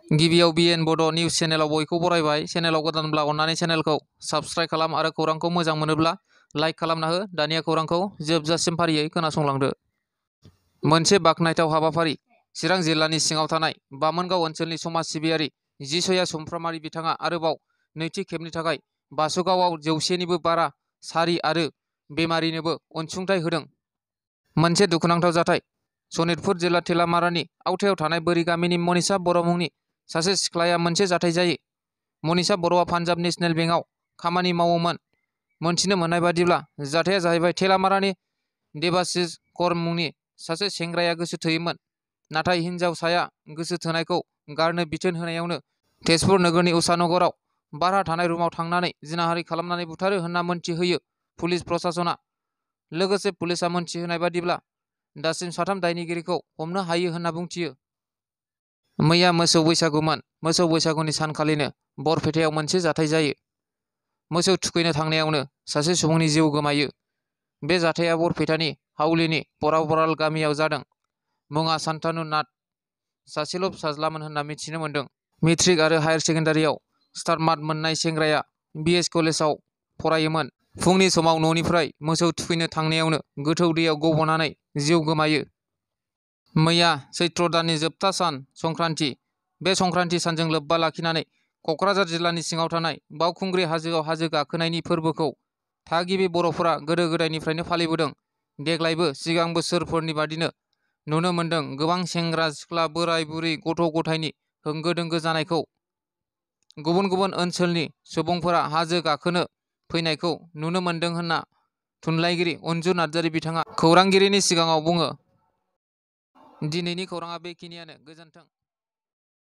गिबियाव BN बड' news चेनेलाव बयखौ बरायबाय। चेनेलाव गोदानब्ला अन्नानै चेनेलखौ साबस्क्राइब खालाम आरो खौरांखौ मोजां मोनोब्ला लाइक खालामना हो। दानिया खौरांखौ जोबजासिम फारियै खोनासंलांदो। मोनसे बाखनायथाव हाबाफारि। चिरां जिल्लानि सिङाव थानाय बामोनगाव ओनसोलनि समाज सिबियारि जिसया सुमफ्रामारि बिथाङा आरोबाव नैथि खेबनि थाखाय बासुगावआव 100निबो बारा सारि आरो बेमारिनोबो अनसुंथाइ होदों। मोनसे दुखुनांथाव जाथाय। सनितपुर जिल्ला थेलामारानि आवथायाव थानाय बोरि गामिनि मनिषा बर' मुंनि सासे सिख्लाया मोनसे जाथाय जायो। मनिषा बर'आ पान्जाब नेशनेल बेंकआव खामानि मावोमोन। मोनथिनो मोननाय बादिब्ला जाथाया जाहैबाय थेलामारानि देबासिस कर मुंनि सासे सेंग्राया गोसो थोयोमोन। नाथाय हिनजावसाया गोसो थोनायखौ गारनो बिथोन होनायावनो तेजपुर नोगोरनि उषानगराव भारा थानाय रुमाव थांनानै जिनाहारि खालामनानै बुथारो होनना मोनथिहोयो पुलिस प्रशासना। लोगोसे पुलिसआ मोनथिहोनाय बादिब्ला दासिम 3 दायनिगिरिखौ हमनो हायो होनना बुंथियो। मैया मोसौ बैसागुमोन। मोसौ बैसागुनि सानखालिनो बरपेटायाव मोनसे जाथाय जायो। मोसौ थुखैनो थांनायावनो सासे सुबुंनि जिउ गोमायो। बे जाथाया बरपेटानि हाउलिनि पराबराल गामियाव जादों। मुङा सान्तानु नाथ। सासेल' फिसाज्लामोन होनना मिथिनो मोन्दों। मेट्रिक आरो हायार सेकेन्डारियाव स्टार मार्क मोननाय सेंग्राया BS कलेजाव फरायोमोन। फुंनि समाव न'निफ्राय मोसौ थुखैनो थांनायावनो गोथौ दैयाव गबनानै जिउ गोमायो। मैया चैत्र दाननि जोबथा सान संक्रान्ति। बे संक्रान्ति सानजों लोब्बा लाखिनानै क'क्राझार जिल्लानि सिङाव थानाय बावखुंग्रि हाजोआव हाजो गाखोनायनि फोरबोखौ थागिबि बर'फोरा गोदो गोदायनिफ्रायनो फालिबोदों। देग्लायबो सिगां बोसोरफोरनि बादिनो नुनो मोन्दों गोबां सेंग्रा सिख्ला बोराय बुरै गथ' गथायनि होंगो दोंगो जानायखौ। गुबुन गुबुन ओनसोलनि सुबुंफोरा हाजो गाखोनो फैनायखौ नुनो मोन्दों होनना थुनलाइगिरि अनजु नार्जारि बिथाङा खौरांगिरिनि सिगाङाव बुङो। दिनैनि खौराङा बेखिनियानो। गोजोन्थों।